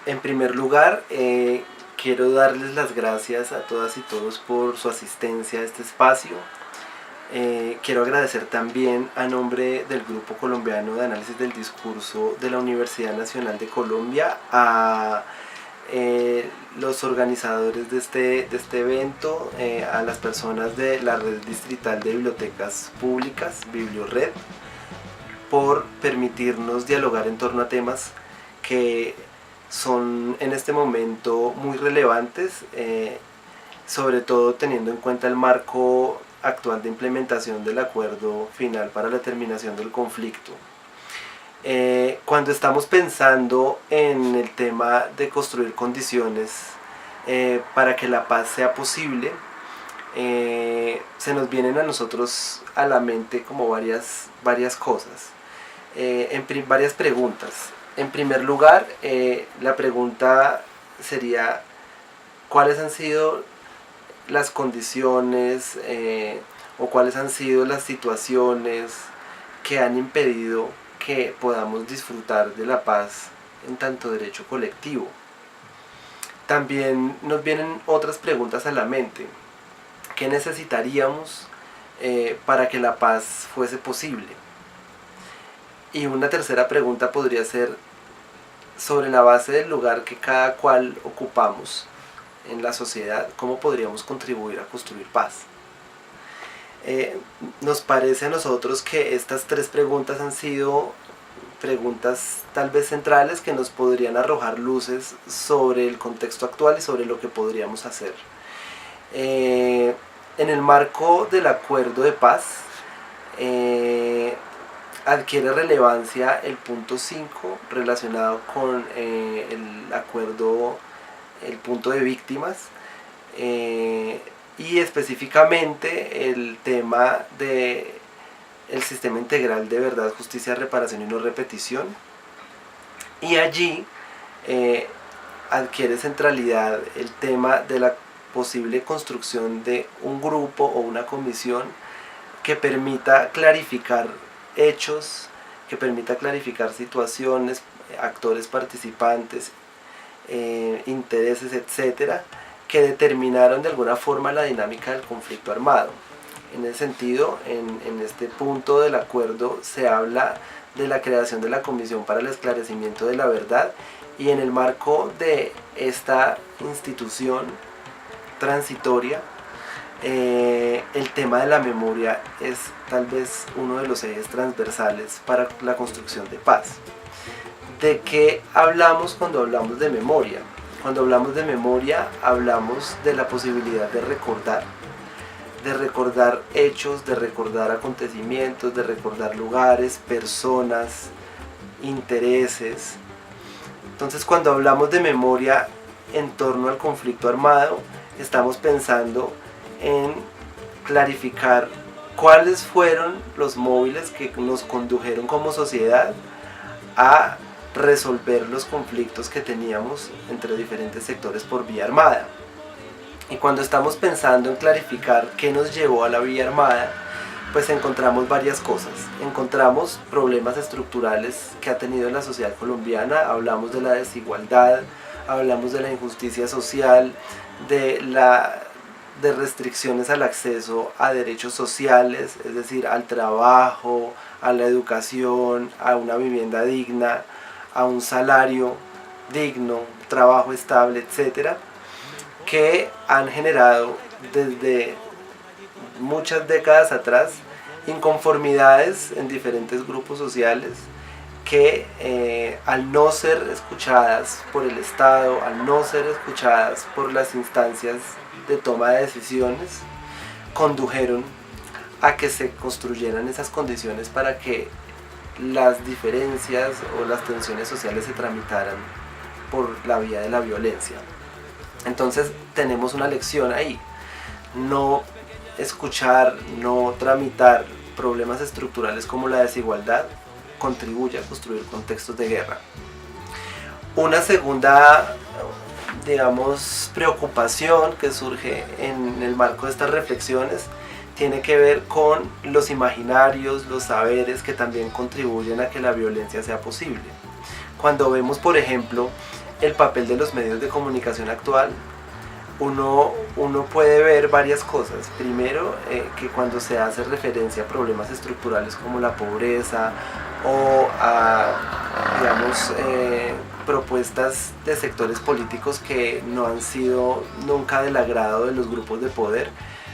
En primer lugar, quiero darles las gracias a todas y todos por su asistencia a este espacio. Quiero agradecer también a nombre del Grupo Colombiano de Análisis del Discurso de la Universidad Nacional de Colombia a los organizadores de este evento, a las personas de la Red Distrital de Bibliotecas Públicas, Bibliored, por permitirnos dialogar en torno a temas que son en este momento muy relevantes, sobre todo teniendo en cuenta el marco actual de implementación del acuerdo final para la terminación del conflicto. Cuando estamos pensando en el tema de construir condiciones para que la paz sea posible, se nos vienen a nosotros a la mente como varias cosas, varias preguntas. En primer lugar, la pregunta sería: ¿cuáles han sido las condiciones o cuáles han sido las situaciones que han impedido que podamos disfrutar de la paz en tanto derecho colectivo? También nos vienen otras preguntas a la mente. ¿Qué necesitaríamos para que la paz fuese posible? Y una tercera pregunta podría ser: sobre la base del lugar que cada cual ocupamos en la sociedad, ¿cómo podríamos contribuir a construir paz? Nos parece a nosotros que estas tres preguntas han sido preguntas tal vez centrales que nos podrían arrojar luces sobre el contexto actual y sobre lo que podríamos hacer. En el marco del acuerdo de paz, adquiere relevancia el punto 5 relacionado con el acuerdo, el punto de víctimas, y específicamente el tema de el sistema integral de verdad, justicia, reparación y no repetición. Y allí adquiere centralidad el tema de la posible construcción de un grupo o una comisión que permita clarificar hechos, que permita clarificar situaciones, actores participantes, intereses, etcétera, que determinaron de alguna forma la dinámica del conflicto armado. En ese sentido, en este punto del acuerdo se habla de la creación de la Comisión para el Esclarecimiento de la Verdad, y en el marco de esta institución transitoria, el tema de la memoria es tal vez uno de los ejes transversales para la construcción de paz. ¿De qué hablamos cuando hablamos de memoria? Cuando hablamos de memoria hablamos de la posibilidad de recordar hechos, de recordar acontecimientos, de recordar lugares, personas, intereses. Entonces, cuando hablamos de memoria en torno al conflicto armado, estamos pensando en clarificar cuáles fueron los móviles que nos condujeron como sociedad a resolver los conflictos que teníamos entre diferentes sectores por vía armada. Y cuando estamos pensando en clarificar qué nos llevó a la vía armada, pues encontramos varias cosas. Encontramos problemas estructurales que ha tenido la sociedad colombiana. Hablamos de la desigualdad, hablamos de la injusticia social, de restricciones al acceso a derechos sociales, es decir, al trabajo, a la educación, a una vivienda digna, a un salario digno, trabajo estable, etcétera, que han generado desde muchas décadas atrás inconformidades en diferentes grupos sociales que al no ser escuchadas por el Estado, al no ser escuchadas por las instancias de toma de decisiones, condujeron a que se construyeran esas condiciones para que las diferencias o las tensiones sociales se tramitaran por la vía de la violencia. Entonces tenemos una lección ahí: no escuchar, no tramitar problemas estructurales como la desigualdad contribuye a construir contextos de guerra. Una segunda, digamos, preocupación que surge en el marco de estas reflexiones tiene que ver con los imaginarios, los saberes que también contribuyen a que la violencia sea posible. Cuando vemos, por ejemplo, el papel de los medios de comunicación actual, uno puede ver varias cosas. Primero, que cuando se hace referencia a problemas estructurales como la pobreza o a, digamos, propuestas de sectores políticos que no han sido nunca del agrado de los grupos de poder,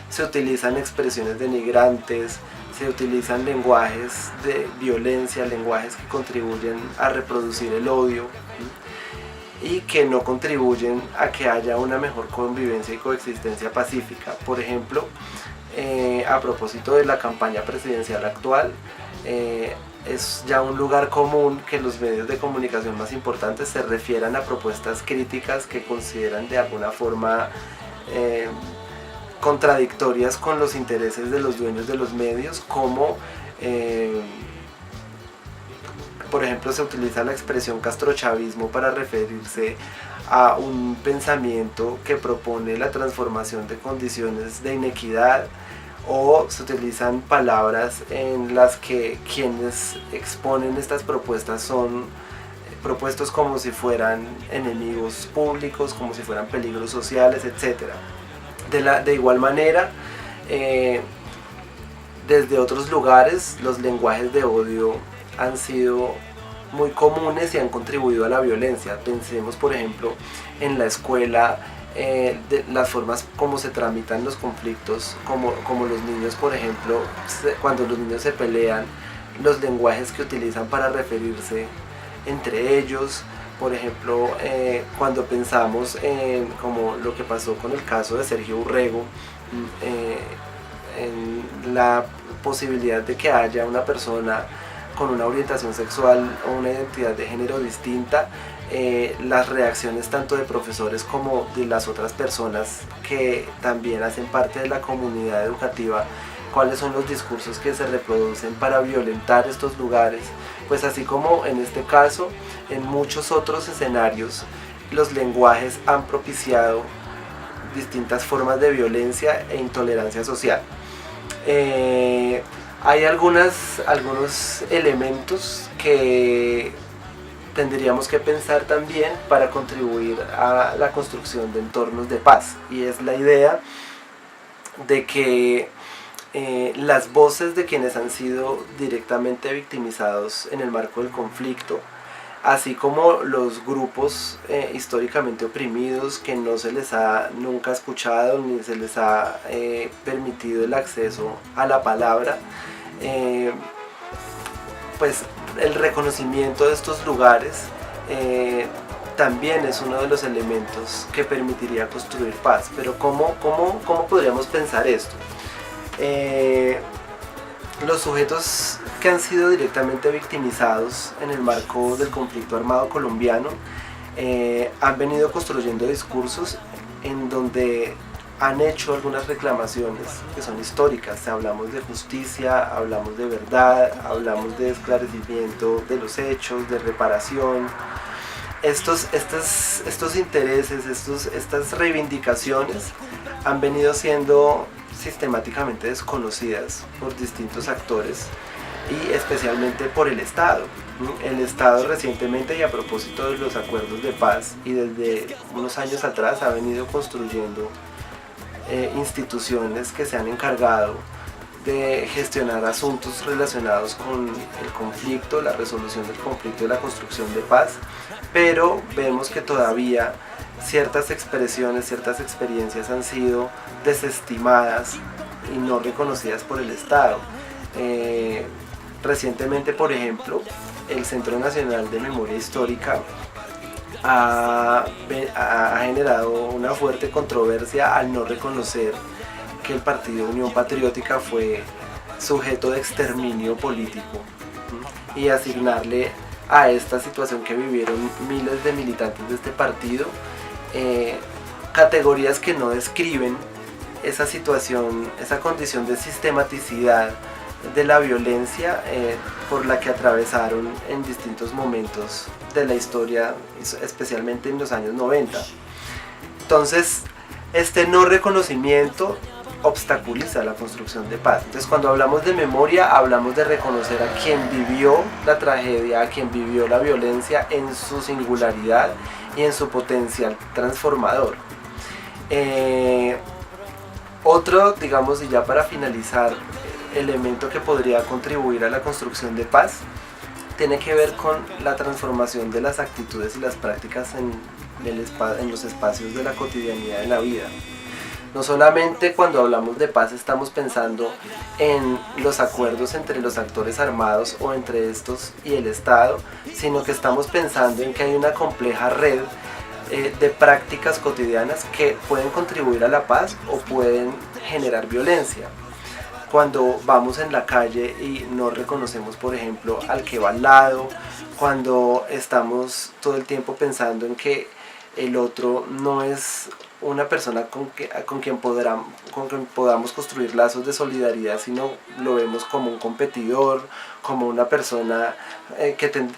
se utilizan expresiones denigrantes, se utilizan lenguajes de violencia, lenguajes que contribuyen a reproducir el odio y que no contribuyen a que haya una mejor convivencia y coexistencia pacífica. Por ejemplo, a propósito de la campaña presidencial actual, es ya un lugar común que los medios de comunicación más importantes se refieran a propuestas críticas que consideran de alguna forma contradictorias con los intereses de los dueños de los medios, como por ejemplo se utiliza la expresión castrochavismo para referirse a un pensamiento que propone la transformación de condiciones de inequidad, o se utilizan palabras en las que quienes exponen estas propuestas son propuestos como si fueran enemigos públicos, como si fueran peligros sociales, etc. De igual manera, desde otros lugares los lenguajes de odio han sido muy comunes y han contribuido a la violencia. Pensemos, por ejemplo, en la escuela, de las formas como se tramitan los conflictos, como los niños, por ejemplo, cuando los niños se pelean, los lenguajes que utilizan para referirse entre ellos. Por ejemplo, cuando pensamos en como lo que pasó con el caso de Sergio Urrego, en la posibilidad de que haya una persona con una orientación sexual o una identidad de género distinta, las reacciones tanto de profesores como de las otras personas que también hacen parte de la comunidad educativa, cuáles son los discursos que se reproducen para violentar estos lugares. Pues así como en este caso, en muchos otros escenarios los lenguajes han propiciado distintas formas de violencia e intolerancia social. Hay algunos elementos que tendríamos que pensar también para contribuir a la construcción de entornos de paz, y es la idea de que las voces de quienes han sido directamente victimizados en el marco del conflicto, así como los grupos históricamente oprimidos que no se les ha nunca escuchado ni se les ha permitido el acceso a la palabra, pues el reconocimiento de estos lugares también es uno de los elementos que permitiría construir paz. Pero ¿cómo podríamos pensar esto? Los sujetos que han sido directamente victimizados en el marco del conflicto armado colombiano han venido construyendo discursos en donde han hecho algunas reclamaciones que son históricas. Hablamos de justicia, hablamos de verdad, hablamos de esclarecimiento de los hechos, de reparación. Estos intereses, estas reivindicaciones han venido siendo sistemáticamente desconocidas por distintos actores y especialmente por el Estado. El Estado recientemente, y a propósito de los acuerdos de paz, y desde unos años atrás ha venido construyendo instituciones que se han encargado de gestionar asuntos relacionados con el conflicto, la resolución del conflicto y la construcción de paz, pero vemos que todavía ciertas expresiones, ciertas experiencias han sido desestimadas y no reconocidas por el Estado. Recientemente, por ejemplo, el Centro Nacional de Memoria Histórica ha generado una fuerte controversia al no reconocer que el partido Unión Patriótica fue sujeto de exterminio político y asignarle a esta situación que vivieron miles de militantes de este partido categorías que no describen esa situación, esa condición de sistematicidad de la violencia por la que atravesaron en distintos momentos de la historia, especialmente en los años 90. Entonces, este no reconocimiento obstaculiza la construcción de paz. Entonces, cuando hablamos de memoria, hablamos de reconocer a quien vivió la tragedia, a quien vivió la violencia en su singularidad y en su potencial transformador. Otro, digamos, y ya para finalizar, elemento que podría contribuir a la construcción de paz tiene que ver con la transformación de las actitudes y las prácticas en los espacios de la cotidianidad de la vida. No solamente cuando hablamos de paz estamos pensando en los acuerdos entre los actores armados o entre estos y el Estado, sino que estamos pensando en que hay una compleja red de prácticas cotidianas que pueden contribuir a la paz o pueden generar violencia. Cuando vamos en la calle y no reconocemos, por ejemplo, al que va al lado, cuando estamos todo el tiempo pensando en que el otro no es una persona con quien podamos construir lazos de solidaridad, sino lo vemos como un competidor, como una persona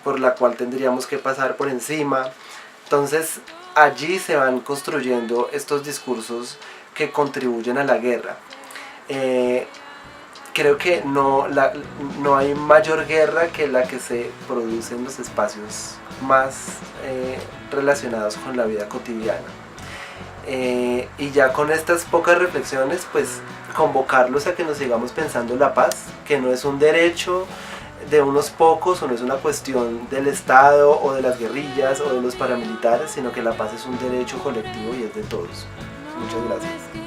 por la cual tendríamos que pasar por encima. Entonces allí se van construyendo estos discursos que contribuyen a la guerra. Creo que no hay mayor guerra que la que se produce en los espacios más relacionados con la vida cotidiana. Y ya con estas pocas reflexiones, pues convocarlos a que nos sigamos pensando la paz, que no es un derecho de unos pocos o no es una cuestión del Estado o de las guerrillas o de los paramilitares, sino que la paz es un derecho colectivo y es de todos. Muchas gracias.